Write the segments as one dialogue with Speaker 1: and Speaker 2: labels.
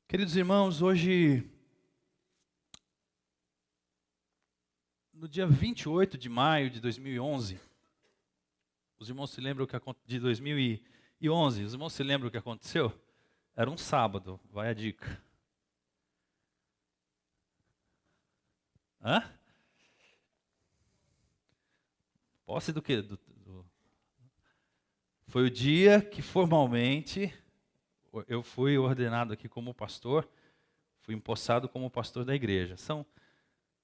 Speaker 1: Queridos irmãos, hoje, no dia 28 de maio de 2011, os irmãos se lembram de 2011, os irmãos se lembram o que aconteceu? Era um sábado, vai a dica. Hã? Posse do quê? Foi o dia que formalmente eu fui ordenado aqui como pastor, fui empossado como pastor da igreja. São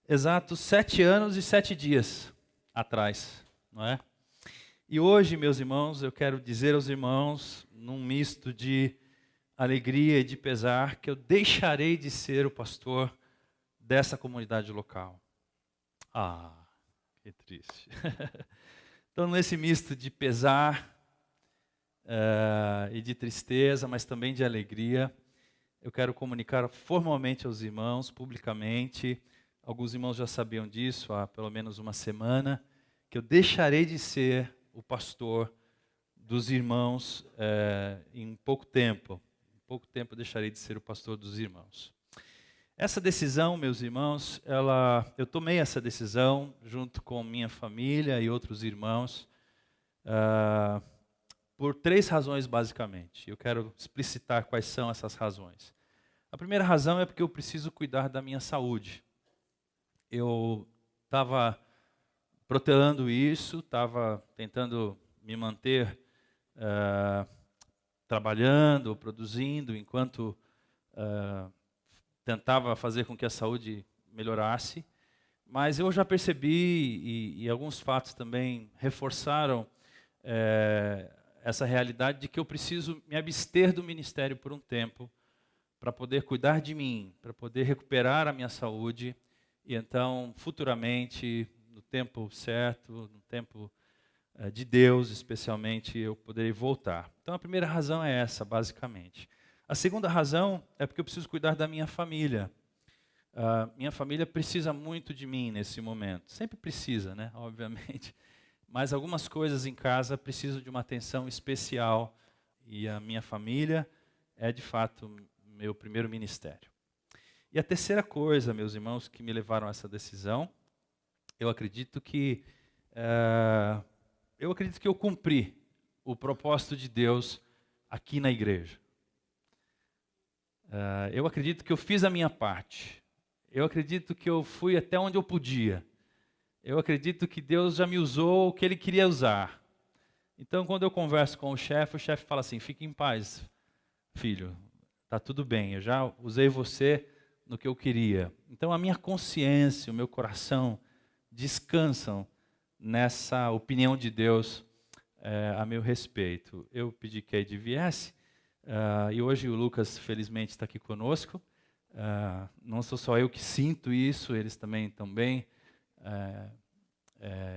Speaker 1: exatos 7 anos e 7 dias atrás, não é? E hoje, meus irmãos, eu quero dizer aos irmãos, num misto de alegria e de pesar, que eu deixarei de ser o pastor dessa comunidade local. Ah, que triste. Então, nesse misto de pesar e de tristeza, mas também de alegria, eu quero comunicar formalmente aos irmãos, publicamente. Alguns irmãos já sabiam disso há pelo menos uma semana, que eu deixarei de ser o pastor dos irmãos em pouco tempo. Em pouco tempo eu deixarei de ser o pastor dos irmãos. Essa decisão, meus irmãos, eu tomei essa decisão junto com minha família e outros irmãos por 3 razões basicamente. Eu quero explicitar quais são essas razões. A primeira razão é porque eu preciso cuidar da minha saúde. Eu estava protelando isso, estava tentando me manter trabalhando, produzindo, enquanto tentava fazer com que a saúde melhorasse. Mas eu já percebi, e alguns fatos também reforçaram essa realidade de que eu preciso me abster do ministério por um tempo, para poder cuidar de mim, para poder recuperar a minha saúde, e então, futuramente, no tempo certo, no tempo de Deus, especialmente, eu poderei voltar. Então, a primeira razão é essa, basicamente. A segunda razão é porque eu preciso cuidar da minha família. Minha família precisa muito de mim nesse momento. Sempre precisa, né? Obviamente. Mas algumas coisas em casa precisam de uma atenção especial. E a minha família é, de fato, meu primeiro ministério. E a terceira coisa, meus irmãos, que me levaram a essa decisão, eu acredito que eu cumpri o propósito de Deus aqui na igreja. Eu acredito que eu fiz a minha parte. Eu acredito que eu fui até onde eu podia. Eu acredito que Deus já me usou o que Ele queria usar. Então, quando eu converso com o chefe fala assim: fique em paz, filho, está tudo bem, eu já usei você no que eu queria. Então, a minha consciência, o meu coração descansam nessa opinião de Deus a meu respeito. Eu pedi que a Ed viesse, e hoje o Lucas, felizmente, está aqui conosco. Não sou só eu que sinto isso, eles também estão bem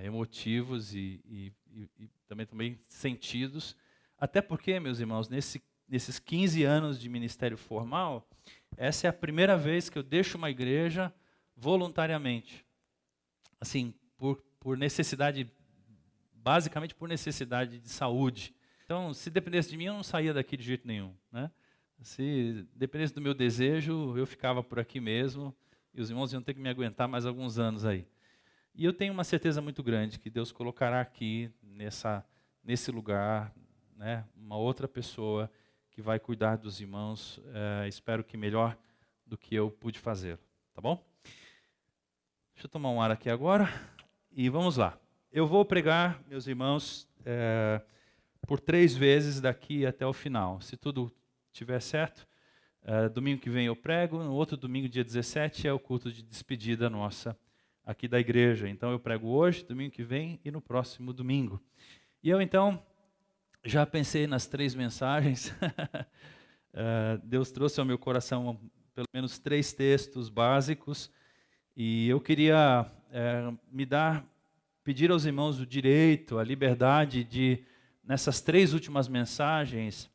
Speaker 1: emotivos e também sentidos. Até porque, meus irmãos, nesses 15 anos de ministério formal, essa é a primeira vez que eu deixo uma igreja voluntariamente. Assim, por necessidade, basicamente por necessidade de saúde. Então, se dependesse de mim, eu não saía daqui de jeito nenhum, né? Se dependesse do meu desejo, eu ficava por aqui mesmo, e os irmãos iam ter que me aguentar mais alguns anos aí. E eu tenho uma certeza muito grande que Deus colocará aqui, nesse lugar, né, uma outra pessoa que vai cuidar dos irmãos, espero que melhor do que eu pude fazer, tá bom? Deixa eu tomar um ar aqui agora, e vamos lá. Eu vou pregar, meus irmãos, por 3 vezes daqui até o final. Se tudo estiver certo, domingo que vem eu prego, no outro domingo, dia 17, é o culto de despedida nossa aqui da igreja. Então eu prego hoje, domingo que vem e no próximo domingo. E eu então já pensei nas 3 mensagens. Deus trouxe ao meu coração pelo menos 3 textos básicos, e eu queria pedir aos irmãos o direito, a liberdade de, nessas 3 últimas mensagens,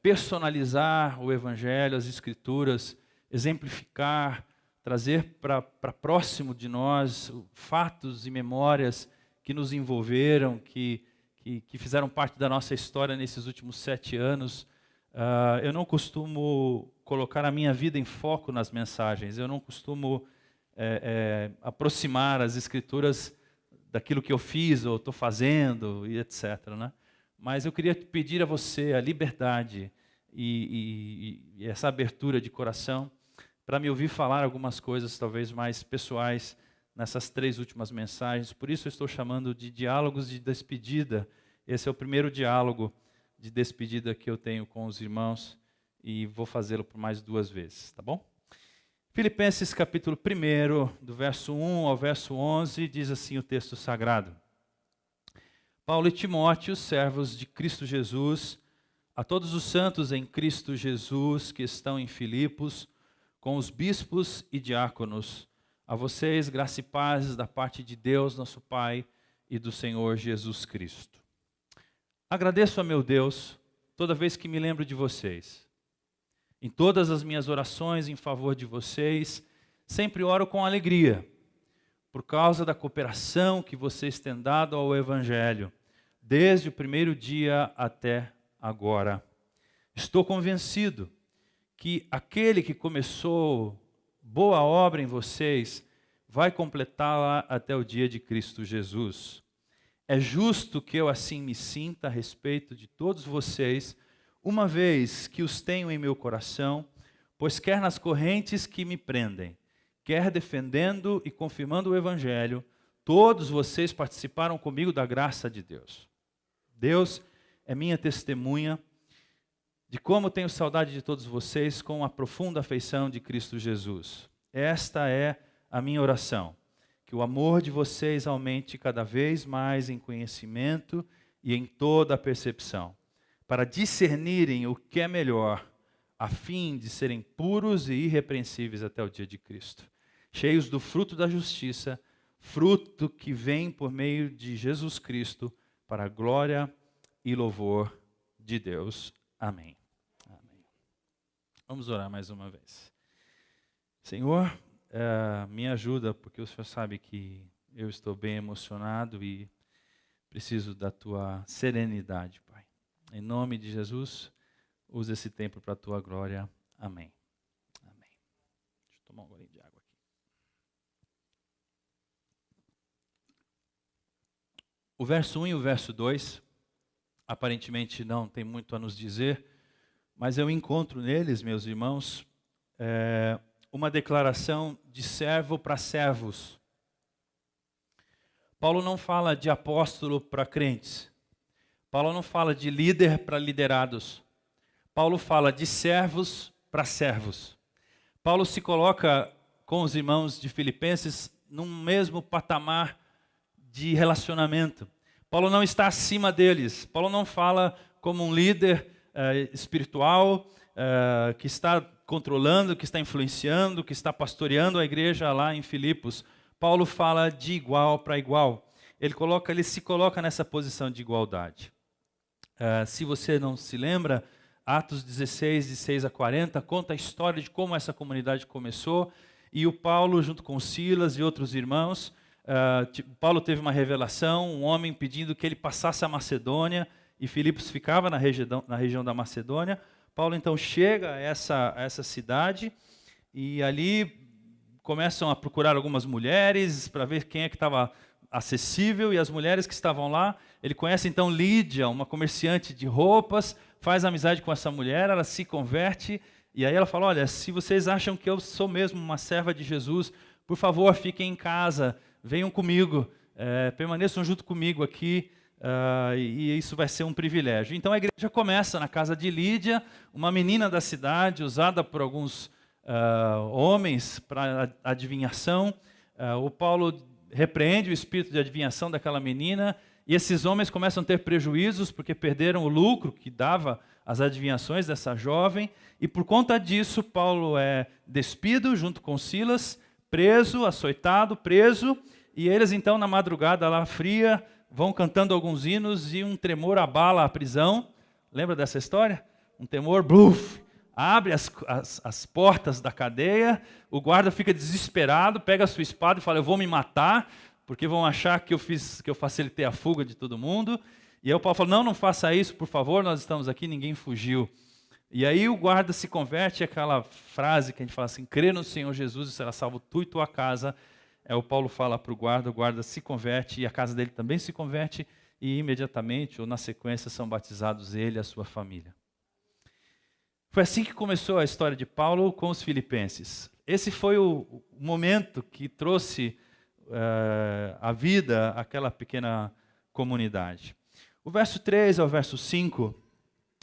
Speaker 1: personalizar o Evangelho, as Escrituras, exemplificar, trazer para próximo de nós fatos e memórias que nos envolveram, que fizeram parte da nossa história nesses últimos 7 anos. Eu não costumo colocar a minha vida em foco nas mensagens. Eu não costumo aproximar as Escrituras daquilo que eu fiz ou estou fazendo, e etc., né? Mas eu queria pedir a você a liberdade e essa abertura de coração para me ouvir falar algumas coisas talvez mais pessoais nessas 3 últimas mensagens. Por isso eu estou chamando de diálogos de despedida. Esse é o primeiro diálogo de despedida que eu tenho com os irmãos e vou fazê-lo por mais 2 vezes, tá bom? Filipenses capítulo 1, do verso 1 ao verso 11, diz assim o texto sagrado. Paulo e Timóteo, servos de Cristo Jesus, a todos os santos em Cristo Jesus que estão em Filipos, com os bispos e diáconos, a vocês graça e paz da parte de Deus, nosso Pai, e do Senhor Jesus Cristo. Agradeço a meu Deus toda vez que me lembro de vocês. Em todas as minhas orações em favor de vocês, sempre oro com alegria, por causa da cooperação que vocês têm dado ao Evangelho, desde o primeiro dia até agora. Estou convencido que aquele que começou boa obra em vocês vai completá-la até o dia de Cristo Jesus. É justo que eu assim me sinta a respeito de todos vocês, uma vez que os tenho em meu coração, pois quer nas correntes que me prendem, quer defendendo e confirmando o Evangelho, todos vocês participaram comigo da graça de Deus. Deus é minha testemunha de como tenho saudade de todos vocês com a profunda afeição de Cristo Jesus. Esta é a minha oração, que o amor de vocês aumente cada vez mais em conhecimento e em toda a percepção, para discernirem o que é melhor, a fim de serem puros e irrepreensíveis até o dia de Cristo, cheios do fruto da justiça, fruto que vem por meio de Jesus Cristo, para a glória e louvor de Deus. Amém. Amém. Vamos orar mais uma vez. Senhor, me ajuda, porque o Senhor sabe que eu estou bem emocionado e preciso da Tua serenidade, Pai. Em nome de Jesus, use esse tempo para a Tua glória. Amém. Amém. Deixa eu tomar um golinho de água aqui. O verso 1 e o verso 2, aparentemente não tem muito a nos dizer, mas eu encontro neles, meus irmãos, uma declaração de servo para servos. Paulo não fala de apóstolo para crentes. Paulo não fala de líder para liderados. Paulo fala de servos para servos. Paulo se coloca com os irmãos de Filipenses num mesmo patamar de relacionamento. Paulo não está acima deles. Paulo não fala como um líder espiritual que está controlando, que está influenciando, que está pastoreando a igreja lá em Filipos. Paulo fala de igual para igual. Ele se coloca nessa posição de igualdade. Se você não se lembra, Atos 16, de 6 a 40, conta a história de como essa comunidade começou, e o Paulo, junto com Silas e outros irmãos, Paulo teve uma revelação, um homem pedindo que ele passasse a Macedônia, e Filipos ficava na região da Macedônia. Paulo então chega a essa cidade, e ali começam a procurar algumas mulheres, para ver quem é que estava acessível, e as mulheres que estavam lá, ele conhece então Lídia, uma comerciante de roupas, faz amizade com essa mulher, ela se converte, e aí ela fala, olha, se vocês acham que eu sou mesmo uma serva de Jesus, por favor, fiquem em casa, venham comigo, permaneçam junto comigo aqui, e isso vai ser um privilégio. Então a igreja começa na casa de Lídia, uma menina da cidade, usada por alguns homens para adivinhação. O Paulo repreende o espírito de adivinhação daquela menina, e esses homens começam a ter prejuízos porque perderam o lucro que dava as adivinhações dessa jovem, e por conta disso Paulo é despido junto com Silas, preso, açoitado, preso, e eles então na madrugada lá fria vão cantando alguns hinos e um tremor abala a prisão. Lembra dessa história? Um tremor, bluf, abre as portas da cadeia, o guarda fica desesperado, pega a sua espada e fala, eu vou me matar, porque vão achar que eu facilitei a fuga de todo mundo. E aí o Paulo fala, não faça isso, por favor, nós estamos aqui, ninguém fugiu. E aí o guarda se converte, aquela frase que a gente fala assim, crê no Senhor Jesus e será salvo tu e tua casa. O Paulo fala para o guarda se converte e a casa dele também se converte e imediatamente ou na sequência são batizados ele e a sua família. Foi assim que começou a história de Paulo com os filipenses. Esse foi o momento que trouxe a vida àquela pequena comunidade. O verso 3 ao verso 5,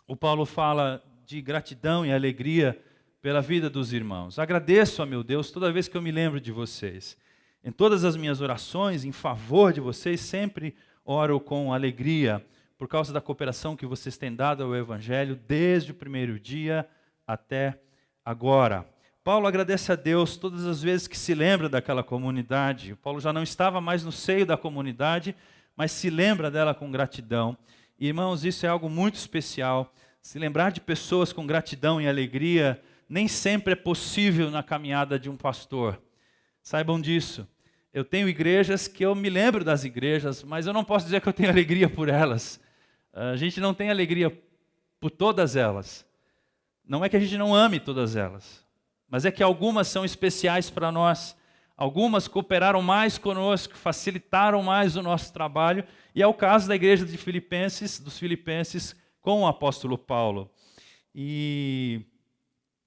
Speaker 1: o Paulo fala de gratidão e alegria pela vida dos irmãos. Agradeço a meu Deus toda vez que eu me lembro de vocês. Em todas as minhas orações, em favor de vocês, sempre oro com alegria, por causa da cooperação que vocês têm dado ao Evangelho desde o primeiro dia até agora. Paulo agradece a Deus todas as vezes que se lembra daquela comunidade. Paulo já não estava mais no seio da comunidade, mas se lembra dela com gratidão. E, irmãos, isso é algo muito especial. Se lembrar de pessoas com gratidão e alegria nem sempre é possível na caminhada de um pastor. Saibam disso. Eu tenho igrejas que eu me lembro das igrejas, mas eu não posso dizer que eu tenho alegria por elas. A gente não tem alegria por todas elas. Não é que a gente não ame todas elas, mas é que algumas são especiais para nós. Algumas cooperaram mais conosco, facilitaram mais o nosso trabalho, e é o caso da igreja de Filipenses, dos Filipenses com o apóstolo Paulo. E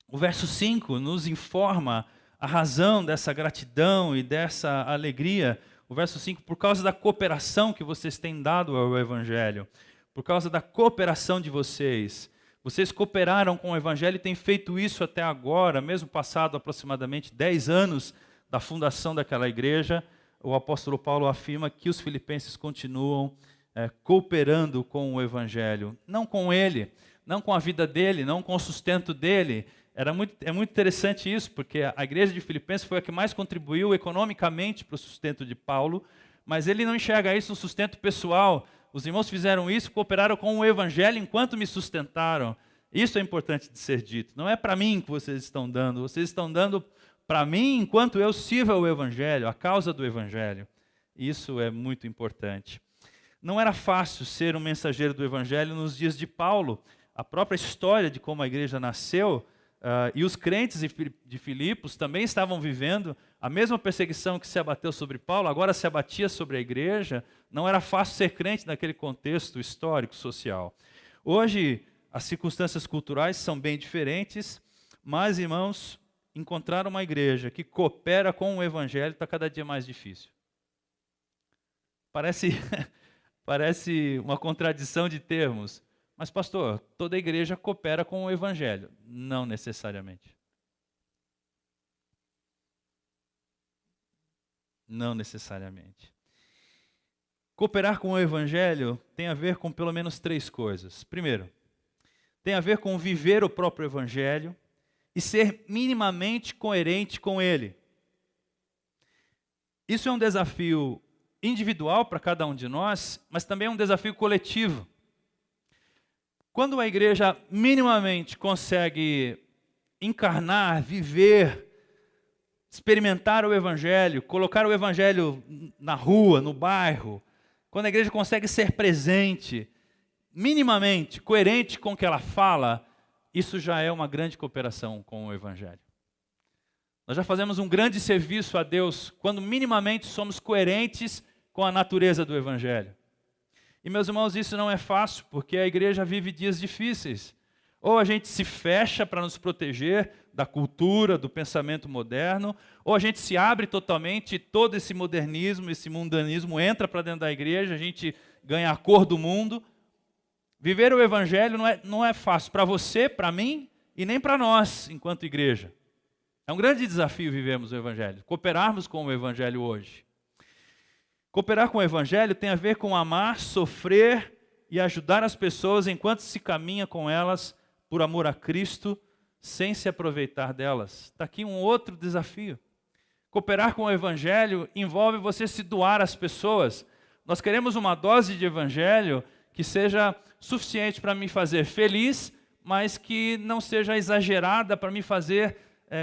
Speaker 1: o verso 5 nos informa a razão dessa gratidão e dessa alegria. O verso 5, por causa da cooperação que vocês têm dado ao Evangelho, por causa da cooperação de vocês. Vocês cooperaram com o Evangelho e têm feito isso até agora, mesmo passado aproximadamente 10 anos da fundação daquela igreja. O apóstolo Paulo afirma que os filipenses continuam cooperando com o Evangelho. Não com ele, não com a vida dele, não com o sustento dele. É muito interessante isso, porque a igreja de Filipenses foi a que mais contribuiu economicamente para o sustento de Paulo, mas ele não enxerga isso no sustento pessoal. Os irmãos fizeram isso, cooperaram com o Evangelho enquanto me sustentaram. Isso é importante de ser dito. Não é para mim que vocês estão dando para mim enquanto eu sirvo ao Evangelho, a causa do Evangelho. Isso é muito importante. Não era fácil ser um mensageiro do Evangelho nos dias de Paulo. A própria história de como a igreja nasceu, e os crentes de Filipos também estavam vivendo a mesma perseguição que se abateu sobre Paulo, agora se abatia sobre a igreja. Não era fácil ser crente naquele contexto histórico, social. Hoje, as circunstâncias culturais são bem diferentes, mas, irmãos, encontrar uma igreja que coopera com o Evangelho está cada dia mais difícil. Parece uma contradição de termos. Mas, pastor, toda igreja coopera com o Evangelho. Não necessariamente. Não necessariamente. Cooperar com o Evangelho tem a ver com pelo menos 3 coisas. Primeiro, tem a ver com viver o próprio Evangelho e ser minimamente coerente com ele. Isso é um desafio individual para cada um de nós, mas também é um desafio coletivo. Quando a igreja minimamente consegue encarnar, viver, experimentar o Evangelho, colocar o Evangelho na rua, no bairro, quando a igreja consegue ser presente, minimamente coerente com o que ela fala, isso já é uma grande cooperação com o Evangelho. Nós já fazemos um grande serviço a Deus quando minimamente somos coerentes com a natureza do Evangelho. E, meus irmãos, isso não é fácil, porque a igreja vive dias difíceis. Ou a gente se fecha para nos proteger da cultura, do pensamento moderno, ou a gente se abre totalmente e todo esse modernismo, esse mundanismo entra para dentro da igreja, a gente ganha a cor do mundo. Viver o Evangelho não é fácil para você, para mim e nem para nós, enquanto igreja. É um grande desafio vivermos o Evangelho, cooperarmos com o Evangelho hoje. Cooperar com o Evangelho tem a ver com amar, sofrer e ajudar as pessoas enquanto se caminha com elas por amor a Cristo, sem se aproveitar delas. Está aqui um outro desafio. Cooperar com o Evangelho envolve você se doar às pessoas. Nós queremos uma dose de Evangelho que seja suficiente para me fazer feliz, mas que não seja exagerada para me fazer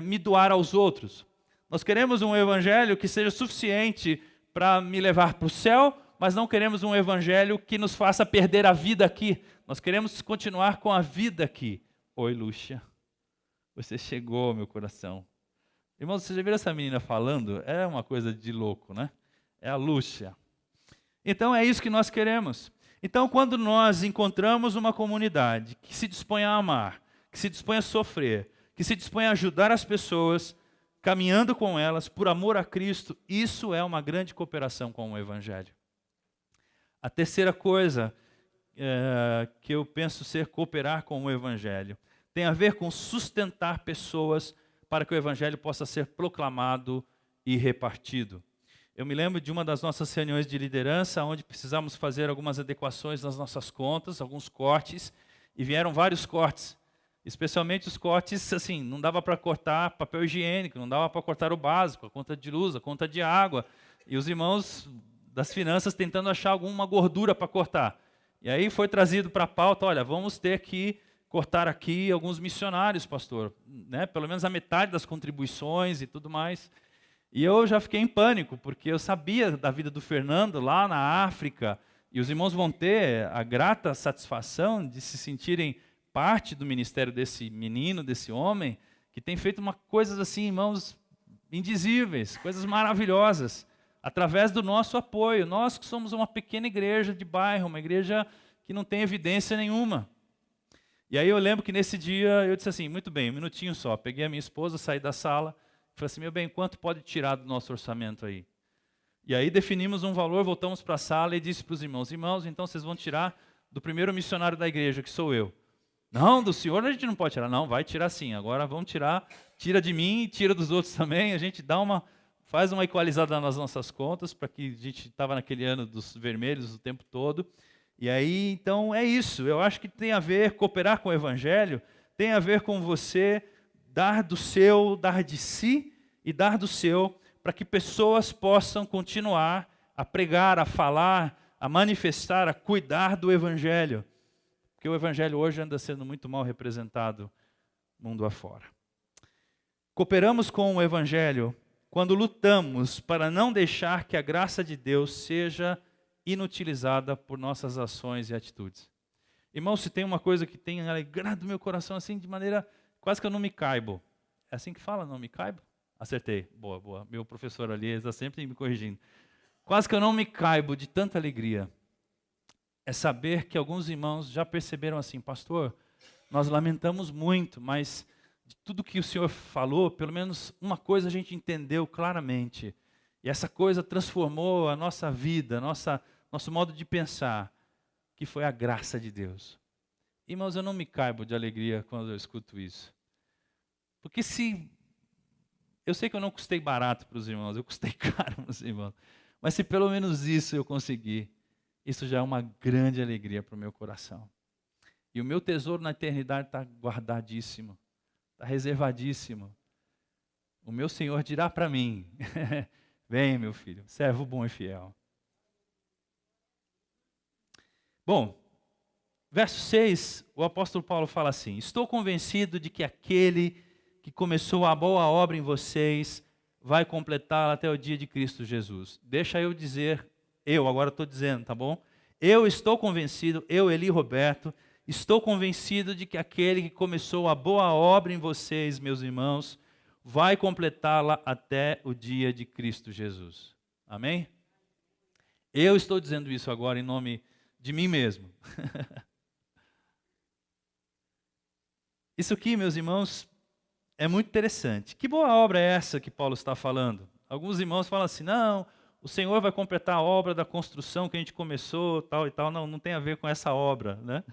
Speaker 1: me doar aos outros. Nós queremos um Evangelho que seja suficiente para me levar para o céu, mas não queremos um Evangelho que nos faça perder a vida aqui. Nós queremos continuar com a vida aqui. Oi, Lúcia. Você chegou ao meu coração. Irmãos, vocês já viram essa menina falando? É uma coisa de louco, né? É a Lúcia. Então é isso que nós queremos. Então, quando nós encontramos uma comunidade que se dispõe a amar, que se dispõe a sofrer, que se dispõe a ajudar as pessoas, caminhando com elas por amor a Cristo, isso é uma grande cooperação com o Evangelho. A terceira coisa que eu penso ser cooperar com o Evangelho tem a ver com sustentar pessoas para que o Evangelho possa ser proclamado e repartido. Eu me lembro de uma das nossas reuniões de liderança, onde precisamos fazer algumas adequações nas nossas contas, alguns cortes, e vieram vários cortes. Especialmente os cortes, assim, não dava para cortar papel higiênico, não dava para cortar o básico, a conta de luz, a conta de água. E os irmãos das finanças tentando achar alguma gordura para cortar. E aí foi trazido para a pauta, olha, vamos ter que cortar aqui alguns missionários, pastor, né? Pelo menos a metade das contribuições e tudo mais. E eu já fiquei em pânico, porque eu sabia da vida do Fernando lá na África, e os irmãos vão ter a grata satisfação de se sentirem parte do ministério desse menino, desse homem, que tem feito coisas assim, irmãos, indizíveis, coisas maravilhosas, através do nosso apoio. Nós que somos uma pequena igreja de bairro, uma igreja que não tem evidência nenhuma. E aí eu lembro que nesse dia eu disse assim, muito bem, um minutinho só, peguei a minha esposa, saí da sala, falei assim, meu bem, quanto pode tirar do nosso orçamento aí? E aí definimos um valor, voltamos para a sala e disse para os irmãos, então vocês vão tirar do primeiro missionário da igreja, que sou eu. Não, do senhor a gente não pode tirar. Não, vai tirar sim. Agora vamos tirar, tira de mim, tira dos outros também. A gente faz uma equalizada nas nossas contas, para que a gente estava naquele ano dos vermelhos o tempo todo. E aí, então, é isso. Eu acho que tem a ver, cooperar com o Evangelho, tem a ver com você dar do seu, dar de si e dar do seu, para que pessoas possam continuar a pregar, a falar, a manifestar, a cuidar do Evangelho. Porque o Evangelho hoje anda sendo muito mal representado mundo afora. Cooperamos com o Evangelho quando lutamos para não deixar que a graça de Deus seja inutilizada por nossas ações e atitudes. Irmão, se tem uma coisa que tem alegrado meu coração assim de maneira quase que eu não me caibo. É assim que fala, não me caibo? Acertei, boa, boa. Meu professor ali está sempre me corrigindo. Quase que eu não me caibo de tanta alegria. É saber que alguns irmãos já perceberam assim, pastor, nós lamentamos muito, mas de tudo que o senhor falou, pelo menos uma coisa a gente entendeu claramente. E essa coisa transformou a nossa vida, nosso modo de pensar, que foi a graça de Deus. Irmãos, eu não me caibo de alegria quando eu escuto isso. Porque eu sei que eu não custei barato para os irmãos, eu custei caro para os irmãos. Mas se pelo menos isso eu conseguir, isso já é uma grande alegria para o meu coração. E o meu tesouro na eternidade está guardadíssimo, está reservadíssimo. O meu Senhor dirá para mim, vem meu filho, servo bom e fiel. Bom, verso 6, o apóstolo Paulo fala assim, estou convencido de que aquele que começou a boa obra em vocês vai completá-la até o dia de Cristo Jesus. Deixa eu dizer, agora estou dizendo, tá bom? Eu estou convencido, Eli Roberto, estou convencido de que aquele que começou a boa obra em vocês, meus irmãos, vai completá-la até o dia de Cristo Jesus. Amém? Eu estou dizendo isso agora em nome de mim mesmo. Isso aqui, meus irmãos, é muito interessante. Que boa obra é essa que Paulo está falando? Alguns irmãos falam assim, não, o Senhor vai completar a obra da construção que a gente começou, tal e tal. Não, não tem a ver com essa obra, né?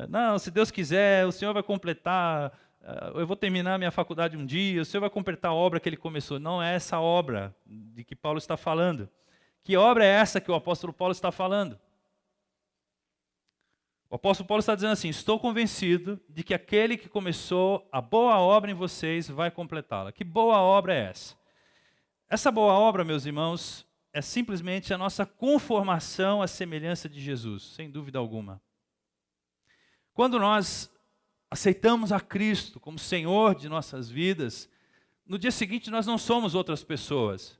Speaker 1: Não, se Deus quiser, o Senhor vai completar, eu vou terminar minha faculdade um dia, o Senhor vai completar a obra que Ele começou. Não é essa obra de que Paulo está falando. Que obra é essa que o apóstolo Paulo está falando? O apóstolo Paulo está dizendo assim, estou convencido de que aquele que começou a boa obra em vocês vai completá-la. Que boa obra é essa? Essa boa obra, meus irmãos, é simplesmente a nossa conformação à semelhança de Jesus, sem dúvida alguma. Quando nós aceitamos a Cristo como Senhor de nossas vidas, no dia seguinte nós não somos outras pessoas.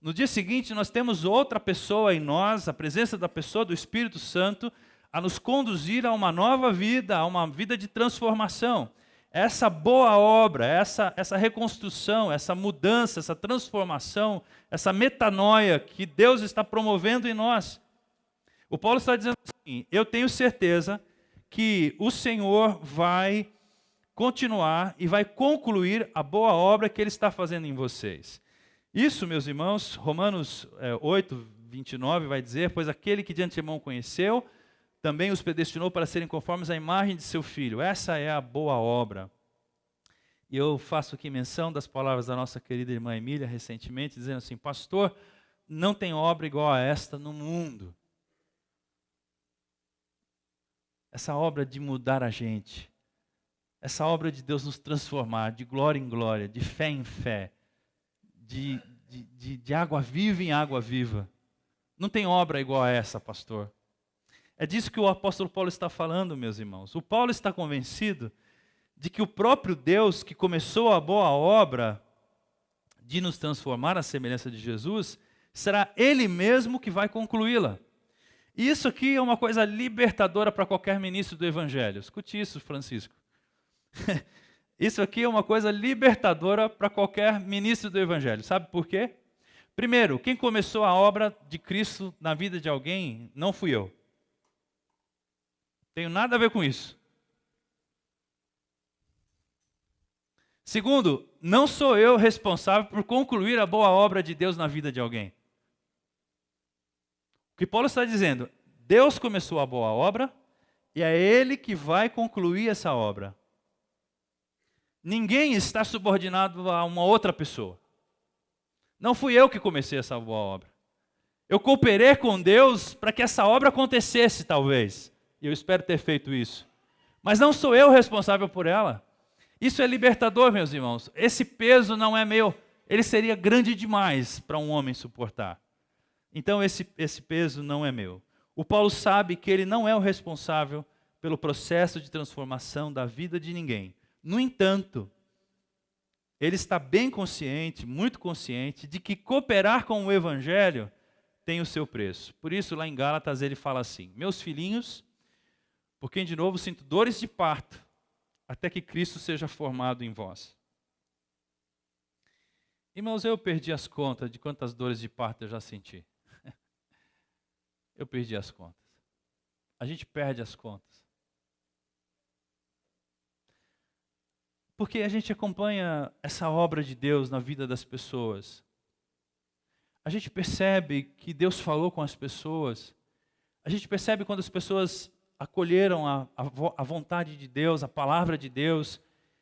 Speaker 1: No dia seguinte nós temos outra pessoa em nós, a presença da pessoa do Espírito Santo, a nos conduzir a uma nova vida, a uma vida de transformação. Essa boa obra, essa reconstrução, essa mudança, essa transformação, essa metanoia que Deus está promovendo em nós. O Paulo está dizendo assim: eu tenho certeza que o Senhor vai continuar e vai concluir a boa obra que Ele está fazendo em vocês. Isso, meus irmãos, Romanos 8, 29 vai dizer: pois aquele que de antemão conheceu, também os predestinou para serem conformes à imagem de seu Filho. Essa é a boa obra. E eu faço aqui menção das palavras da nossa querida irmã Emília, recentemente, dizendo assim: pastor, não tem obra igual a esta no mundo. Essa obra de mudar a gente, essa obra de Deus nos transformar de glória em glória, de fé em fé, de água viva em água viva. Não tem obra igual a essa, pastor. É disso que o apóstolo Paulo está falando, meus irmãos. O Paulo está convencido de que o próprio Deus que começou a boa obra de nos transformar à semelhança de Jesus, será Ele mesmo que vai concluí-la. E isso aqui é uma coisa libertadora para qualquer ministro do Evangelho. Escute isso, Francisco. Isso aqui é uma coisa libertadora para qualquer ministro do Evangelho. Sabe por quê? Primeiro, quem começou a obra de Cristo na vida de alguém não fui eu. Tenho nada a ver com isso. Segundo, não sou eu responsável por concluir a boa obra de Deus na vida de alguém. O que Paulo está dizendo: Deus começou a boa obra e é Ele que vai concluir essa obra. Ninguém está subordinado a uma outra pessoa. Não fui eu que comecei essa boa obra. Eu cooperei com Deus para que essa obra acontecesse, talvez. E eu espero ter feito isso. Mas não sou eu responsável por ela. Isso é libertador, meus irmãos. Esse peso não é meu. Ele seria grande demais para um homem suportar. Então esse peso não é meu. O Paulo sabe que ele não é o responsável pelo processo de transformação da vida de ninguém. No entanto, ele está bem consciente, muito consciente, de que cooperar com o Evangelho tem o seu preço. Por isso, lá em Gálatas, ele fala assim: meus filhinhos, por quem de novo sinto dores de parto, até que Cristo seja formado em vós. Irmãos, eu perdi as contas de quantas dores de parto eu já senti. Eu perdi as contas. A gente perde as contas. Porque a gente acompanha essa obra de Deus na vida das pessoas. A gente percebe que Deus falou com as pessoas. A gente percebe quando as pessoas acolheram a vontade de Deus, a palavra de Deus,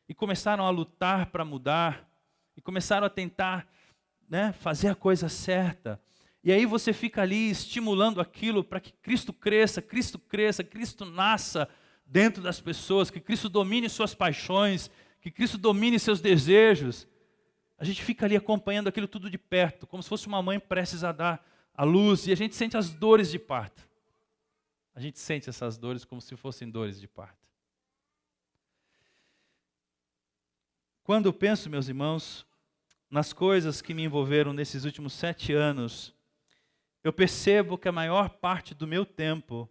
Speaker 1: e começaram a lutar para mudar, e começaram a tentar, fazer a coisa certa. E aí você fica ali estimulando aquilo para que Cristo cresça, Cristo nasça dentro das pessoas, que Cristo domine suas paixões, que Cristo domine seus desejos. A gente fica ali acompanhando aquilo tudo de perto, como se fosse uma mãe prestes a dar a luz, e a gente sente as dores de parto. A gente sente essas dores como se fossem dores de parto. Quando eu penso, meus irmãos, nas coisas que me envolveram nesses últimos 7 anos, eu percebo que a maior parte do meu tempo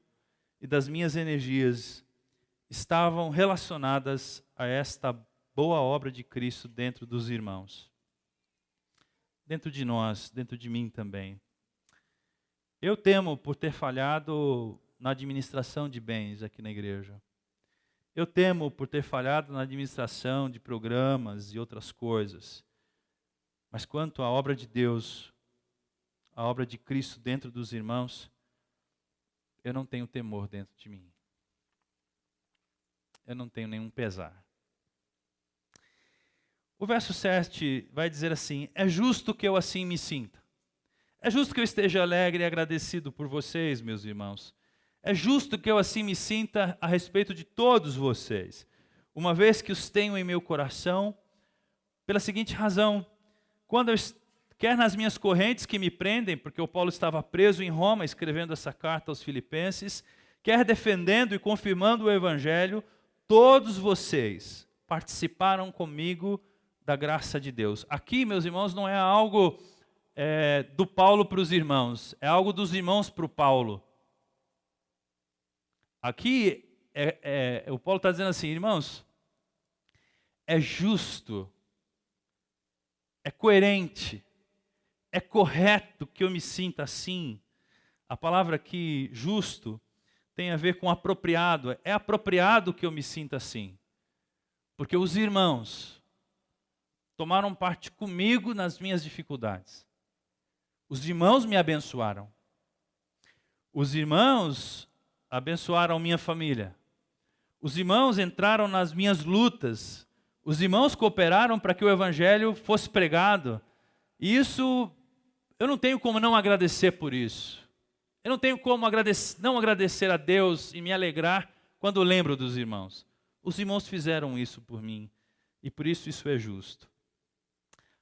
Speaker 1: e das minhas energias estavam relacionadas a esta boa obra de Cristo dentro dos irmãos. Dentro de nós, dentro de mim também. Eu temo por ter falhado na administração de bens aqui na igreja. Eu temo por ter falhado na administração de programas e outras coisas. Mas quanto à obra de Deus, a obra de Cristo dentro dos irmãos, eu não tenho temor dentro de mim. Eu não tenho nenhum pesar. O verso 7 vai dizer assim: é justo que eu assim me sinta. É justo que eu esteja alegre e agradecido por vocês, meus irmãos. É justo que eu assim me sinta a respeito de todos vocês, uma vez que os tenho em meu coração, pela seguinte razão: quando quer nas minhas correntes que me prendem, porque o Paulo estava preso em Roma escrevendo essa carta aos Filipenses, quer defendendo e confirmando o Evangelho, todos vocês participaram comigo da graça de Deus. Aqui, meus irmãos, não é algo do Paulo para os irmãos, é algo dos irmãos para o Paulo. Aqui, o Paulo está dizendo assim, irmãos, é justo, é coerente, é correto que eu me sinta assim. A palavra aqui, justo, tem a ver com apropriado. É apropriado que eu me sinta assim. Porque os irmãos tomaram parte comigo nas minhas dificuldades. Os irmãos me abençoaram. Os irmãos abençoaram minha família. Os irmãos entraram nas minhas lutas. Os irmãos cooperaram para que o evangelho fosse pregado. E isso, eu não tenho como não agradecer por isso. Eu não tenho como não agradecer a Deus e me alegrar quando lembro dos irmãos. Os irmãos fizeram isso por mim. E por isso é justo.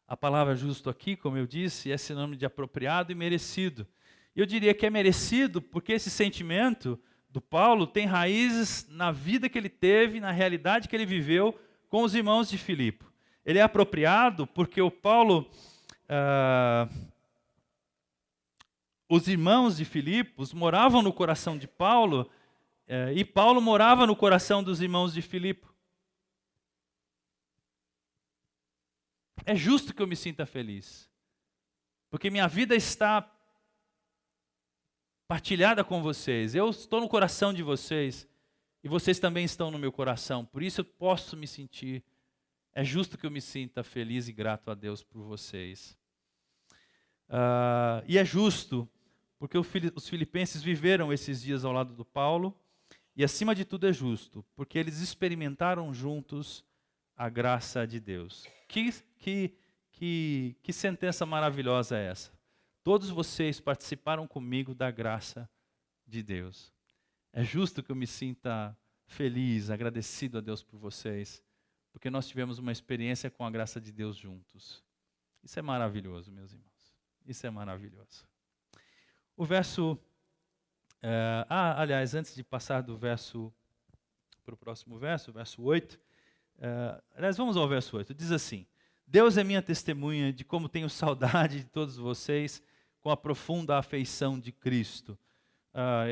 Speaker 1: A palavra justo aqui, como eu disse, é sinônimo de apropriado e merecido. Eu diria que é merecido porque esse sentimento do Paulo tem raízes na vida que ele teve, na realidade que ele viveu com os irmãos de Filipe. Ele é apropriado porque o Paulo, os irmãos de Filipos moravam no coração de Paulo e Paulo morava no coração dos irmãos de Filipe. É justo que eu me sinta feliz, porque minha vida está partilhada com vocês. Eu estou no coração de vocês e vocês também estão no meu coração. Por isso eu posso me sentir. É justo que eu me sinta feliz e grato a Deus por vocês. E é justo porque os filipenses viveram esses dias ao lado do Paulo. E acima de tudo é justo porque eles experimentaram juntos a graça de Deus. Que sentença maravilhosa é essa? Todos vocês participaram comigo da graça de Deus. É justo que eu me sinta feliz, agradecido a Deus por vocês, porque nós tivemos uma experiência com a graça de Deus juntos. Isso é maravilhoso, meus irmãos. Isso é maravilhoso. O verso... aliás, antes de passar do verso para o próximo verso, o verso 8... aliás, vamos ao verso 8. Diz assim: Deus é minha testemunha de como tenho saudade de todos vocês com a profunda afeição de Cristo.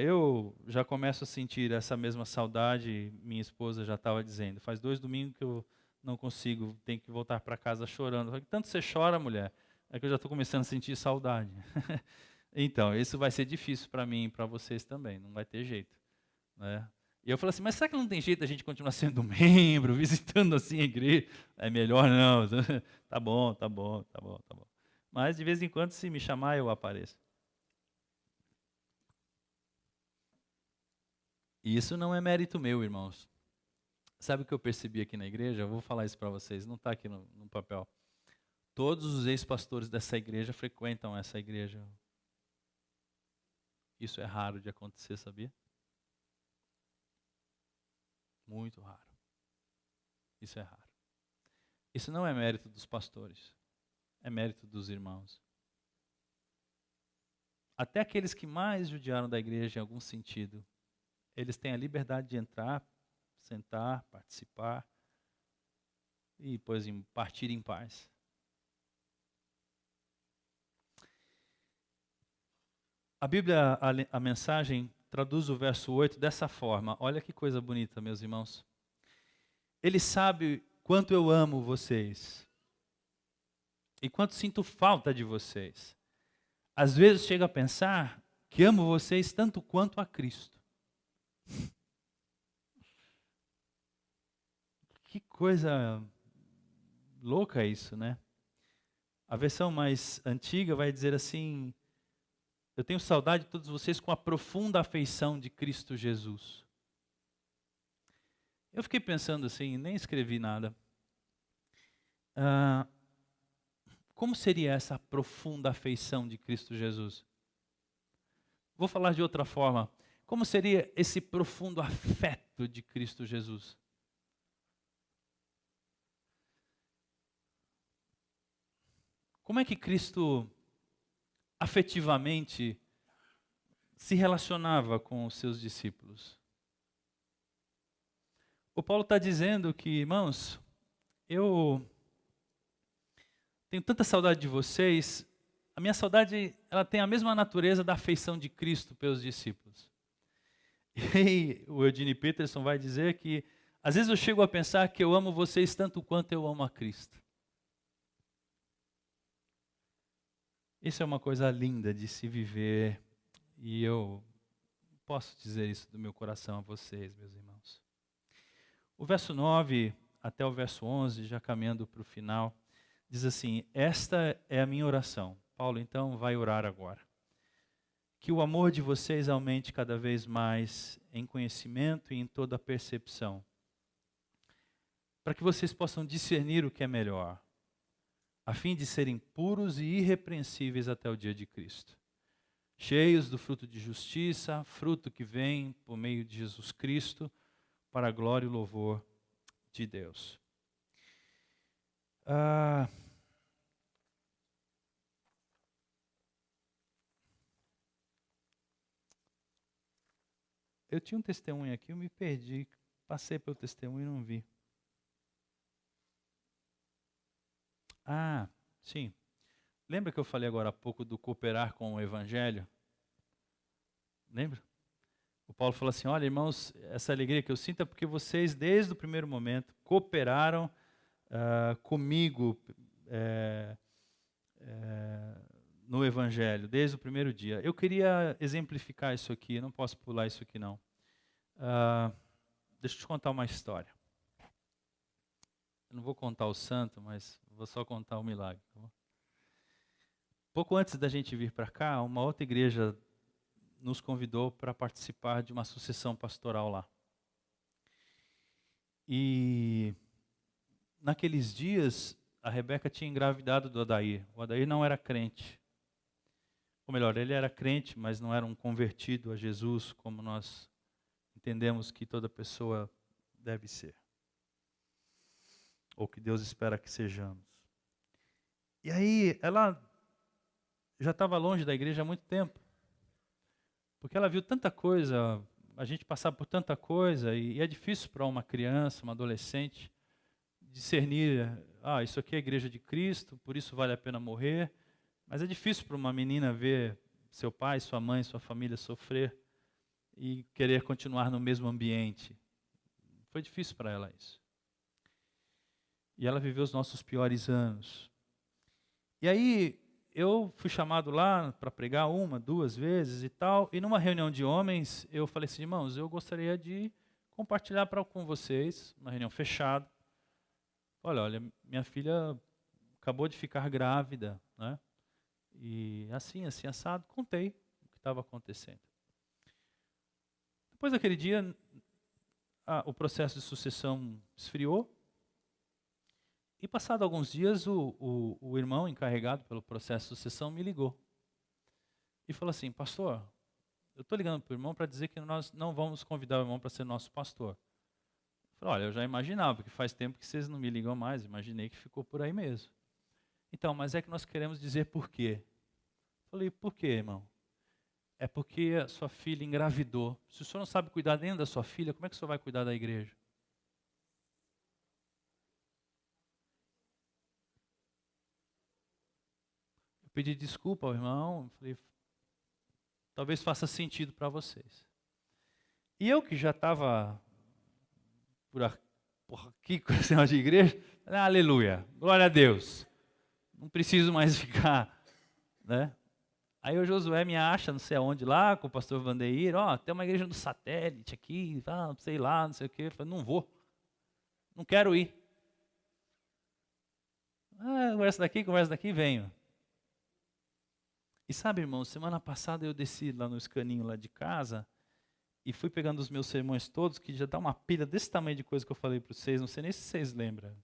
Speaker 1: Eu já começo a sentir essa mesma saudade, minha esposa já estava dizendo. Faz 2 domingos que eu não consigo, tenho que voltar para casa chorando. Eu falei, tanto você chora, mulher, é que eu já estou começando a sentir saudade. Então, isso vai ser difícil para mim e para vocês também, não vai ter jeito, né? E eu falei assim, mas será que não tem jeito da gente continuar sendo membro, visitando assim a igreja? É melhor não. Tá bom. Mas de vez em quando, se me chamar, eu apareço. E isso não é mérito meu, irmãos. Sabe o que eu percebi aqui na igreja? Eu vou falar isso para vocês, não está aqui no papel. Todos os ex-pastores dessa igreja frequentam essa igreja. Isso é raro de acontecer, sabia? Muito raro. Isso é raro. Isso não é mérito dos pastores. É mérito dos irmãos. Até aqueles que mais judiaram da igreja em algum sentido, eles têm a liberdade de entrar, sentar, participar e depois partir em paz. A Bíblia, a mensagem, traduz o verso 8 dessa forma. Olha que coisa bonita, meus irmãos. Ele sabe quanto eu amo vocês e quanto sinto falta de vocês. Às vezes chego a pensar que amo vocês tanto quanto a Cristo. Que coisa louca isso, né? A versão mais antiga vai dizer assim: eu tenho saudade de todos vocês com a profunda afeição de Cristo Jesus. Eu fiquei pensando assim, nem escrevi nada. Como seria essa profunda afeição de Cristo Jesus? Vou falar de outra forma. Como seria esse profundo afeto de Cristo Jesus? Como é que Cristo afetivamente se relacionava com os seus discípulos? O Paulo está dizendo que, irmãos, eu tenho tanta saudade de vocês. A minha saudade, ela tem a mesma natureza da afeição de Cristo pelos discípulos. E o Eugene Peterson vai dizer que, às vezes eu chego a pensar que eu amo vocês tanto quanto eu amo a Cristo. Isso é uma coisa linda de se viver, e eu posso dizer isso do meu coração a vocês, meus irmãos. O verso 9 até o verso 11, já caminhando para o final, diz assim: esta é a minha oração. Paulo, então, vai orar agora. Que o amor de vocês aumente cada vez mais em conhecimento e em toda a percepção, para que vocês possam discernir o que é melhor, a fim de serem puros e irrepreensíveis até o dia de Cristo, cheios do fruto de justiça, fruto que vem por meio de Jesus Cristo, para a glória e o louvor de Deus. Eu tinha um testemunho aqui, eu me perdi, passei pelo testemunho e não vi. Ah, sim. Lembra que eu falei agora há pouco do cooperar com o Evangelho? Lembra? O Paulo falou assim: olha, irmãos, essa alegria que eu sinto é porque vocês, desde o primeiro momento, cooperaram comigo no Evangelho, desde o primeiro dia. Eu queria exemplificar isso aqui, eu não posso pular isso aqui não. Deixa eu te contar uma história. Eu não vou contar o santo, mas vou só contar o milagre. Tá bom? Pouco antes da gente vir para cá, uma outra igreja nos convidou para participar de uma sucessão pastoral lá. E naqueles dias, a Rebeca tinha engravidado do Adair. O Adair não era crente. Ou melhor, ele era crente, mas não era um convertido a Jesus, como nós entendemos que toda pessoa deve ser. Ou que Deus espera que sejamos. E aí, ela já estava longe da igreja há muito tempo. Porque ela viu tanta coisa, a gente passar por tanta coisa, e é difícil para uma criança, uma adolescente, discernir, isso aqui é a igreja de Cristo, por isso vale a pena morrer. Mas é difícil para uma menina ver seu pai, sua mãe, sua família sofrer e querer continuar no mesmo ambiente. Foi difícil para ela isso. E ela viveu os nossos piores anos. E aí, eu fui chamado lá para pregar 1, 2 vezes e tal, e numa reunião de homens, eu falei assim: irmãos, eu gostaria de compartilhar com vocês, uma reunião fechada. Olha, minha filha acabou de ficar grávida, né? E assim, assado, contei o que estava acontecendo. Depois daquele dia, o processo de sucessão esfriou. E passado alguns dias, o irmão encarregado pelo processo de sucessão me ligou. E falou assim: pastor, eu estou ligando para o irmão para dizer que nós não vamos convidar o irmão para ser nosso pastor. Eu falei: olha, eu já imaginava, porque faz tempo que vocês não me ligam mais, imaginei que ficou por aí mesmo. Então, mas é que nós queremos dizer por quê. Eu falei: por quê, irmão? É porque a sua filha engravidou. Se o senhor não sabe cuidar nem da sua filha, como é que o senhor vai cuidar da igreja? Eu pedi desculpa ao irmão, falei: talvez faça sentido para vocês. E eu que já estava por aqui com esse negócio de igreja, aleluia, glória a Deus. Não preciso mais ficar, né? Aí o Josué me acha, não sei aonde lá, com o pastor Vandeir, tem uma igreja do satélite aqui, sei lá, não sei o quê. Eu falei: não vou, não quero ir. Conversa daqui, venho. E sabe, irmão, semana passada eu desci lá no escaninho lá de casa e fui pegando os meus sermões todos, que já dá uma pilha desse tamanho de coisa que eu falei para vocês, não sei nem se vocês lembram.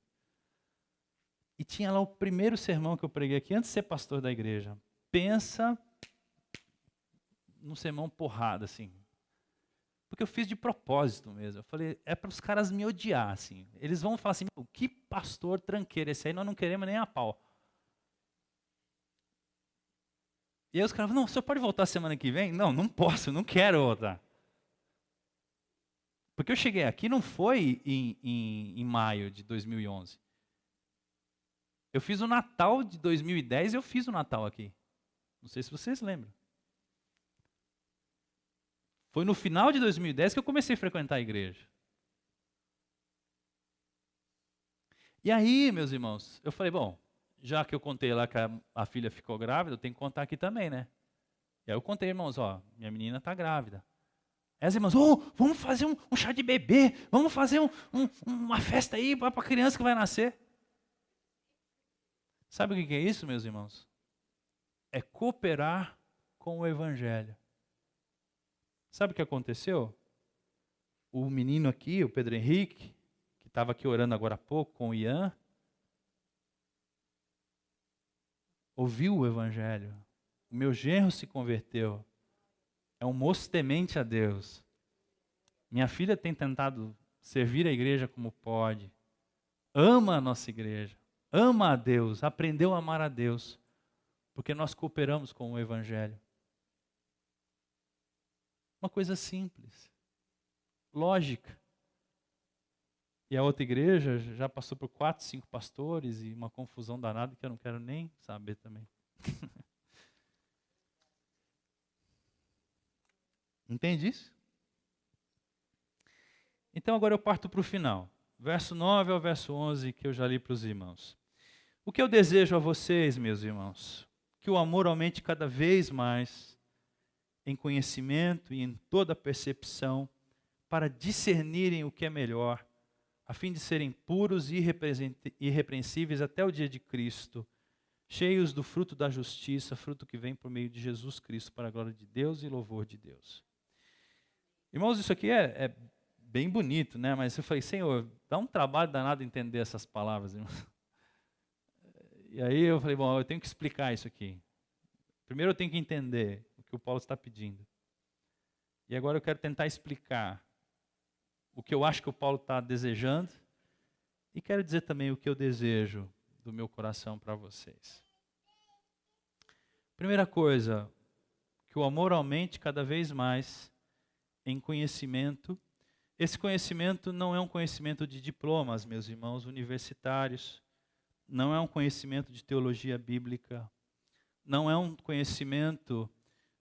Speaker 1: E tinha lá o primeiro sermão que eu preguei aqui, antes de ser pastor da igreja. Pensa num sermão porrada, assim. Porque eu fiz de propósito mesmo. Eu falei, é para os caras me odiar, assim. Eles vão falar assim: que pastor tranqueiro, esse aí nós não queremos nem a pau. E aí os caras falam: não, o senhor pode voltar semana que vem? Não, não posso, não quero voltar. Porque eu cheguei aqui não foi em maio de 2011. Eu fiz o Natal de 2010, eu fiz o Natal aqui. Não sei se vocês lembram. Foi no final de 2010 que eu comecei a frequentar a igreja. E aí, meus irmãos, eu falei, bom, já que eu contei lá que a filha ficou grávida, eu tenho que contar aqui também, né? E aí eu contei, irmãos, ó, minha menina está grávida. Aí as irmãs, vamos fazer um chá de bebê, vamos fazer uma festa aí para a criança que vai nascer. Sabe o que é isso, meus irmãos? É cooperar com o evangelho. Sabe o que aconteceu? O menino aqui, o Pedro Henrique, que estava aqui orando agora há pouco com o Ian, ouviu o evangelho. O meu genro se converteu. É um moço temente a Deus. Minha filha tem tentado servir a igreja como pode. Ama a nossa igreja. Ama a Deus. Aprendeu a amar a Deus. Porque nós cooperamos com o evangelho. Uma coisa simples. Lógica. E a outra igreja já passou por 4, 5 pastores e uma confusão danada que eu não quero nem saber também. Entende isso? Então agora eu parto para o final. Verso 9 ao verso 11 que eu já li para os irmãos. O que eu desejo a vocês, meus irmãos? Que o amor aumente cada vez mais em conhecimento e em toda percepção para discernirem o que é melhor, a fim de serem puros e irrepreensíveis até o dia de Cristo, cheios do fruto da justiça, fruto que vem por meio de Jesus Cristo, para a glória de Deus e louvor de Deus. Irmãos, isso aqui é bem bonito, né? Mas eu falei, Senhor, dá um trabalho danado entender essas palavras, irmãos. E aí eu falei, bom, eu tenho que explicar isso aqui. Primeiro eu tenho que entender o que o Paulo está pedindo. E agora eu quero tentar explicar o que eu acho que o Paulo está desejando. E quero dizer também o que eu desejo do meu coração para vocês. Primeira coisa, que o amor aumente cada vez mais em conhecimento. Esse conhecimento não é um conhecimento de diplomas, meus irmãos, universitários. Não é um conhecimento de teologia bíblica. Não é um conhecimento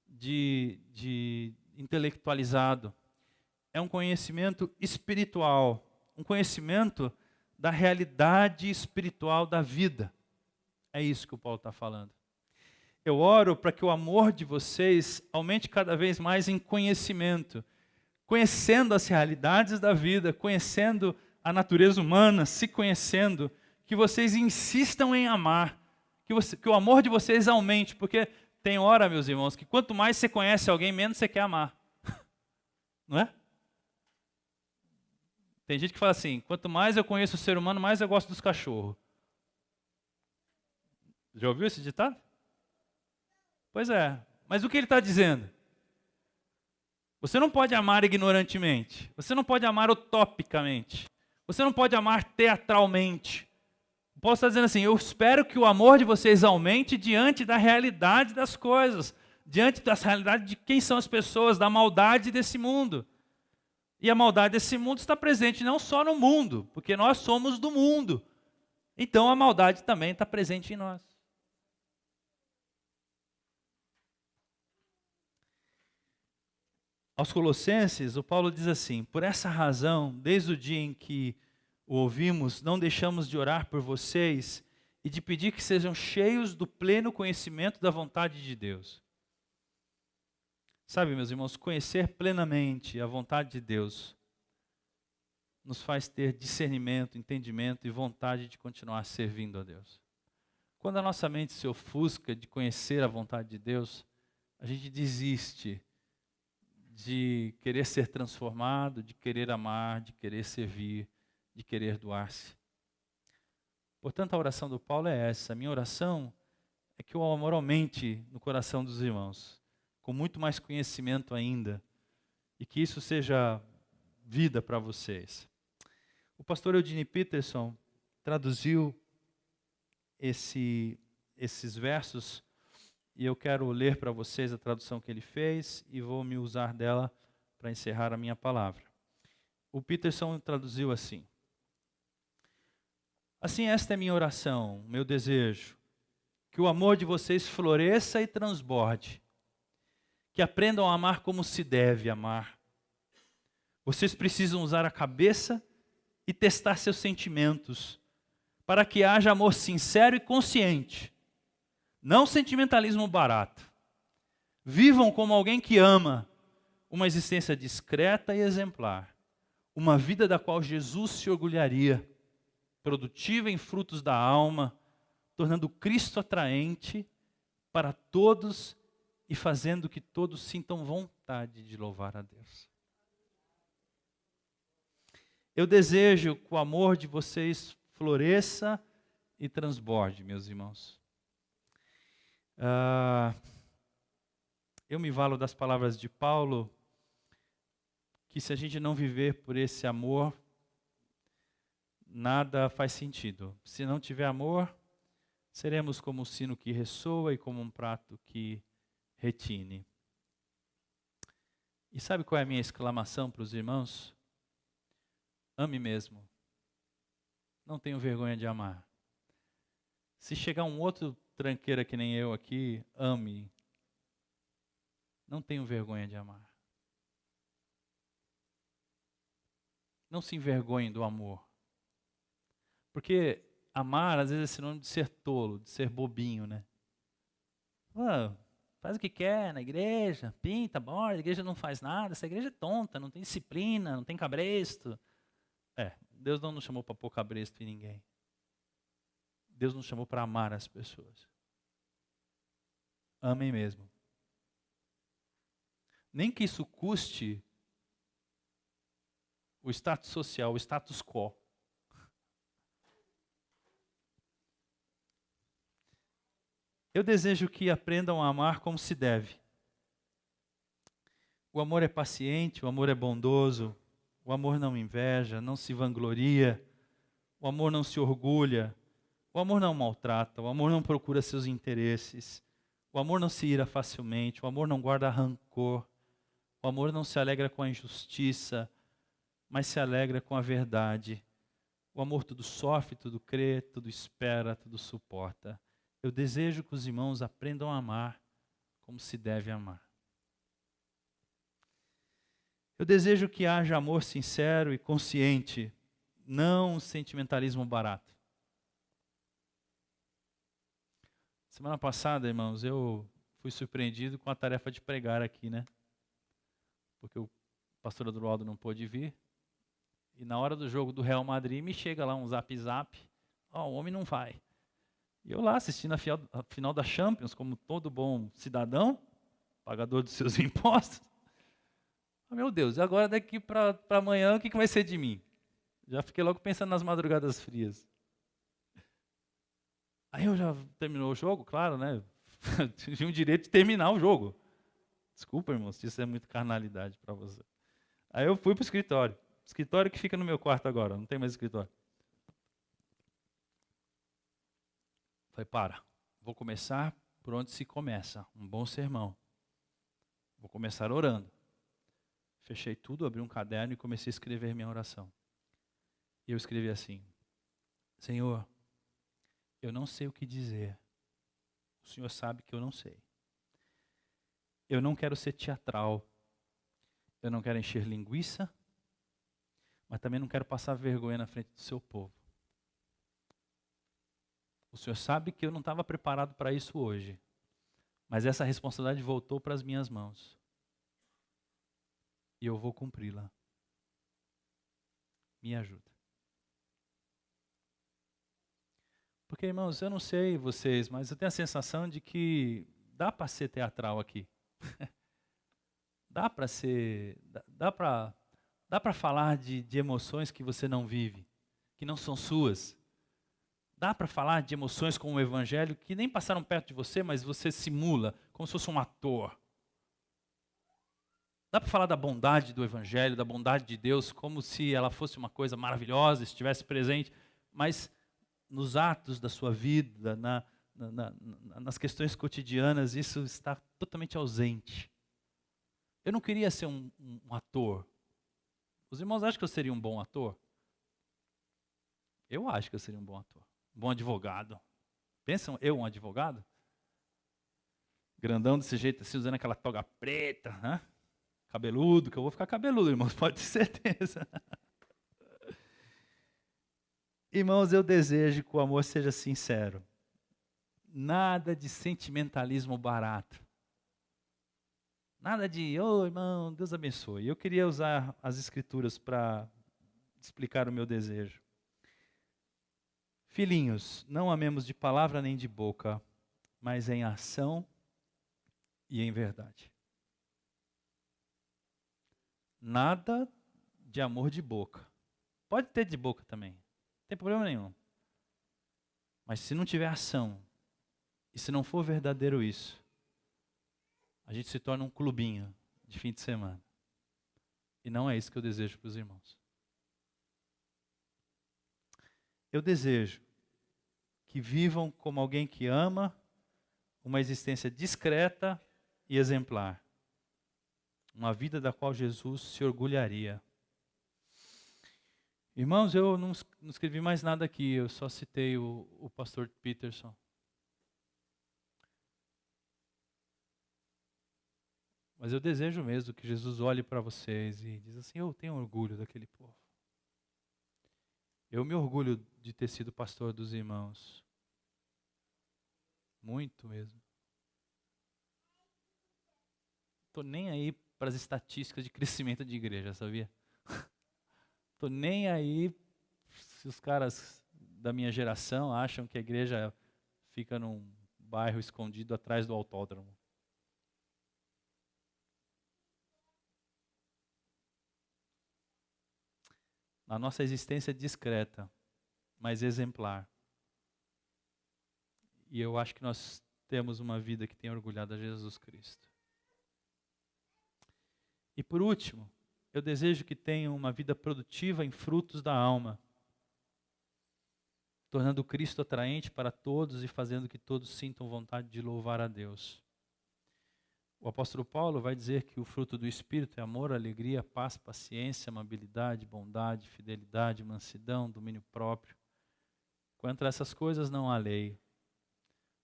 Speaker 1: de intelectualizado. É um conhecimento espiritual. Um conhecimento da realidade espiritual da vida. É isso que o Paulo está falando. Eu oro para que o amor de vocês aumente cada vez mais em conhecimento. Conhecendo as realidades da vida, conhecendo a natureza humana, se conhecendo, que vocês insistam em amar, que o amor de vocês aumente, porque tem hora, meus irmãos, que quanto mais você conhece alguém, menos você quer amar. Não é? Tem gente que fala assim, quanto mais eu conheço o ser humano, mais eu gosto dos cachorros. Já ouviu esse ditado? Pois é, mas o que ele está dizendo? Você não pode amar ignorantemente. Você não pode amar utopicamente. Você não pode amar teatralmente. Paulo está dizendo assim, eu espero que o amor de vocês aumente diante da realidade das coisas, diante da realidade de quem são as pessoas, da maldade desse mundo. E a maldade desse mundo está presente não só no mundo, porque nós somos do mundo. Então a maldade também está presente em nós. Aos Colossenses, o Paulo diz assim, por essa razão, desde o dia em que o ouvimos, não deixamos de orar por vocês e de pedir que sejam cheios do pleno conhecimento da vontade de Deus. Sabe, meus irmãos, conhecer plenamente a vontade de Deus nos faz ter discernimento, entendimento e vontade de continuar servindo a Deus. Quando a nossa mente se ofusca de conhecer a vontade de Deus, a gente desiste de querer ser transformado, de querer amar, de querer servir, de querer doar-se. Portanto, a oração do Paulo é essa. A minha oração é que o amor aumente no coração dos irmãos, com muito mais conhecimento ainda, e que isso seja vida para vocês. O pastor Eugene Peterson traduziu esses versos, e eu quero ler para vocês a tradução que ele fez, e vou me usar dela para encerrar a minha palavra. O Peterson traduziu assim: assim, esta é minha oração, meu desejo, que o amor de vocês floresça e transborde, que aprendam a amar como se deve amar. Vocês precisam usar a cabeça e testar seus sentimentos, para que haja amor sincero e consciente, não sentimentalismo barato. Vivam como alguém que ama, uma existência discreta e exemplar, uma vida da qual Jesus se orgulharia, produtiva em frutos da alma, tornando Cristo atraente para todos e fazendo que todos sintam vontade de louvar a Deus. Eu desejo que o amor de vocês floresça e transborde, meus irmãos. Eu me valo das palavras de Paulo, que se a gente não viver por esse amor, nada faz sentido. Se não tiver amor, seremos como um sino que ressoa e como um prato que retine. E sabe qual é a minha exclamação para os irmãos? Ame mesmo. Não tenho vergonha de amar. Se chegar um outro tranqueira que nem eu aqui, ame. Não tenho vergonha de amar. Não se envergonhem do amor. Porque amar, às vezes, é sinônimo de ser tolo, de ser bobinho, né? Faz o que quer na igreja, pinta, borda, a igreja não faz nada, essa igreja é tonta, não tem disciplina, não tem cabresto. Deus não nos chamou para pôr cabresto em ninguém. Deus nos chamou para amar as pessoas. Amem mesmo. Nem que isso custe o status social, o status quo. Eu desejo que aprendam a amar como se deve. O amor é paciente, o amor é bondoso, o amor não inveja, não se vangloria, o amor não se orgulha, o amor não maltrata, o amor não procura seus interesses, o amor não se ira facilmente, o amor não guarda rancor, o amor não se alegra com a injustiça, mas se alegra com a verdade. O amor tudo sofre, tudo crê, tudo espera, tudo suporta. Eu desejo que os irmãos aprendam a amar como se deve amar. Eu desejo que haja amor sincero e consciente, não um sentimentalismo barato. Semana passada, irmãos, eu fui surpreendido com a tarefa de pregar aqui, né? Porque o pastor Adroaldo não pôde vir. E na hora do jogo do Real Madrid, me chega lá um zap. O homem não vai. E eu lá assistindo a final da Champions, como todo bom cidadão, pagador dos seus impostos. Meu Deus, e agora daqui para amanhã, o que vai ser de mim? Já fiquei logo pensando nas madrugadas frias. Aí eu já terminou o jogo, claro, né? Tinha o direito de terminar o jogo. Desculpa, irmão, se isso é muito carnalidade para você. Aí eu fui para o escritório. Escritório que fica no meu quarto agora, não tem mais escritório. Falei, vou começar por onde se começa, um bom sermão. Vou começar orando. Fechei tudo, abri um caderno e comecei a escrever minha oração. E eu escrevi assim: Senhor, eu não sei o que dizer. O Senhor sabe que eu não sei. Eu não quero ser teatral. Eu não quero encher linguiça. Mas também não quero passar vergonha na frente do seu povo. O Senhor sabe que eu não estava preparado para isso hoje. Mas essa responsabilidade voltou para as minhas mãos. E eu vou cumpri-la. Me ajuda. Porque, irmãos, eu não sei vocês, mas eu tenho a sensação de que dá para ser teatral aqui. Dá para ser, dá para falar de emoções que você não vive, que não são suas. Dá para falar de emoções com o evangelho que nem passaram perto de você, mas você simula, como se fosse um ator. Dá para falar da bondade do evangelho, da bondade de Deus, como se ela fosse uma coisa maravilhosa, estivesse presente, mas nos atos da sua vida, nas questões cotidianas, isso está totalmente ausente. Eu não queria ser um ator. Os irmãos acham que eu seria um bom ator? Eu acho que eu seria um bom ator. Um bom advogado. Pensam eu um advogado? grandão desse jeito, assim, usando aquela toga preta, né? Cabeludo, que eu vou ficar cabeludo, irmãos, pode ter certeza. Irmãos, eu desejo que o amor seja sincero. Nada de sentimentalismo barato. Nada de, irmão, Deus abençoe. Eu queria usar as escrituras para explicar o meu desejo. Filhinhos, não amemos de palavra nem de boca, mas em ação e em verdade. Nada de amor de boca. Pode ter de boca também, não tem problema nenhum. Mas se não tiver ação, e se não for verdadeiro isso, a gente se torna um clubinho de fim de semana. E não é isso que eu desejo para os irmãos. Eu desejo que vivam como alguém que ama, uma existência discreta e exemplar. Uma vida da qual Jesus se orgulharia. Irmãos, eu não escrevi mais nada aqui, eu só citei o pastor Peterson. Mas eu desejo mesmo que Jesus olhe para vocês e diz assim, eu tenho orgulho daquele povo. Eu me orgulho de ter sido pastor dos irmãos. Muito mesmo. Estou nem aí para as estatísticas de crescimento de igreja, sabia? Estou nem aí se os caras da minha geração acham que a igreja fica num bairro escondido atrás do autódromo. A nossa existência é discreta, mas exemplar. E eu acho que nós temos uma vida que tem orgulhado a Jesus Cristo. E por último, eu desejo que tenham uma vida produtiva em frutos da alma, tornando Cristo atraente para todos e fazendo que todos sintam vontade de louvar a Deus. O apóstolo Paulo vai dizer que o fruto do Espírito é amor, alegria, paz, paciência, amabilidade, bondade, fidelidade, mansidão, domínio próprio. Contra essas coisas não há lei.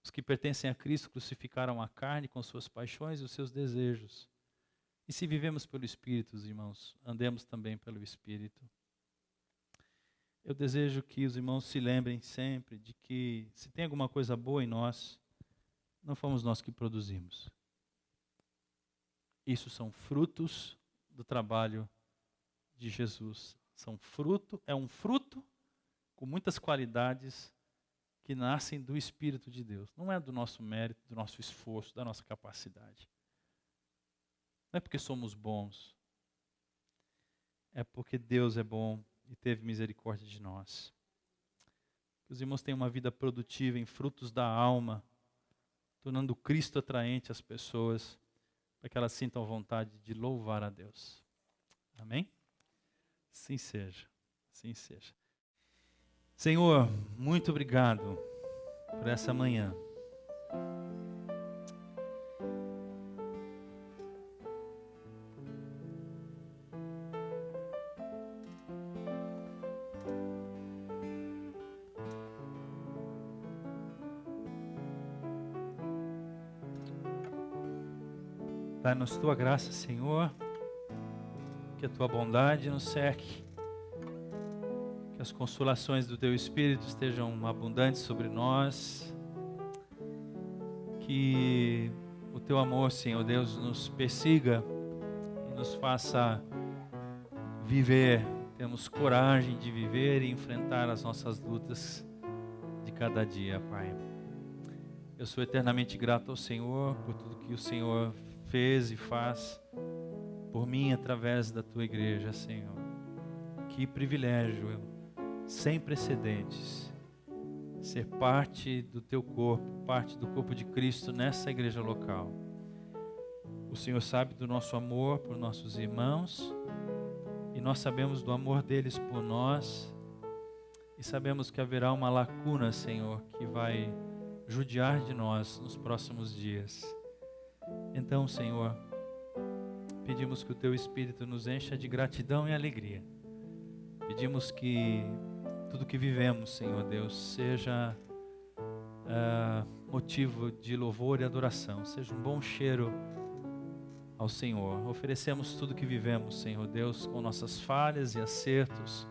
Speaker 1: Os que pertencem a Cristo crucificaram a carne com suas paixões e os seus desejos. E se vivemos pelo Espírito, irmãos, andemos também pelo Espírito. Eu desejo que os irmãos se lembrem sempre de que se tem alguma coisa boa em nós, não fomos nós que produzimos. Isso são frutos do trabalho de Jesus. É um fruto com muitas qualidades que nascem do Espírito de Deus. Não é do nosso mérito, do nosso esforço, da nossa capacidade. Não é porque somos bons. É porque Deus é bom e teve misericórdia de nós. Que os irmãos tenham uma vida produtiva em frutos da alma, tornando Cristo atraente às pessoas, para que elas sintam vontade de louvar a Deus. Amém? Assim seja. Assim seja. Senhor, muito obrigado por essa manhã. Dá-nos tua graça, Senhor, que a tua bondade nos cerque, que as consolações do teu Espírito estejam abundantes sobre nós, que o teu amor, Senhor Deus, nos persiga e nos faça viver, temos coragem de viver e enfrentar as nossas lutas de cada dia, Pai. Eu sou eternamente grato ao Senhor por tudo que o Senhor fez e faz por mim através da tua igreja, Senhor. Que privilégio, sem precedentes, ser parte do teu corpo, parte do corpo de Cristo nessa igreja local. O Senhor sabe do nosso amor por nossos irmãos e nós sabemos do amor deles por nós e sabemos que haverá uma lacuna, Senhor, que vai judiar de nós nos próximos dias. Então, Senhor, pedimos que o teu Espírito nos encha de gratidão e alegria. Pedimos que tudo que vivemos, Senhor Deus, seja motivo de louvor e adoração, seja um bom cheiro ao Senhor. Oferecemos tudo que vivemos, Senhor Deus, com nossas falhas e acertos,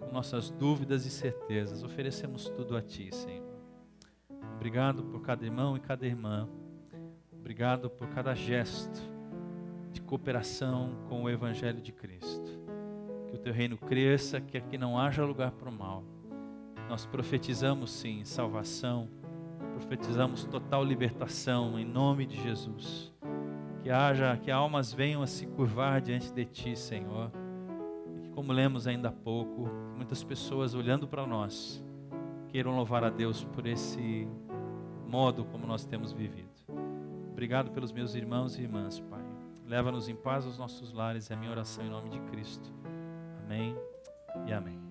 Speaker 1: com nossas dúvidas e certezas. Oferecemos tudo a Ti, Senhor. Obrigado por cada irmão e cada irmã. Obrigado por cada gesto de cooperação com o Evangelho de Cristo. Que o Teu reino cresça, que aqui não haja lugar para o mal. Nós profetizamos, sim, salvação. Profetizamos total libertação em nome de Jesus. Que almas venham a se curvar diante de Ti, Senhor. E que, como lemos ainda há pouco, muitas pessoas olhando para nós queiram louvar a Deus por esse modo como nós temos vivido. Obrigado pelos meus irmãos e irmãs, Pai. Leva-nos em paz aos nossos lares, é a minha oração em nome de Cristo. Amém e amém.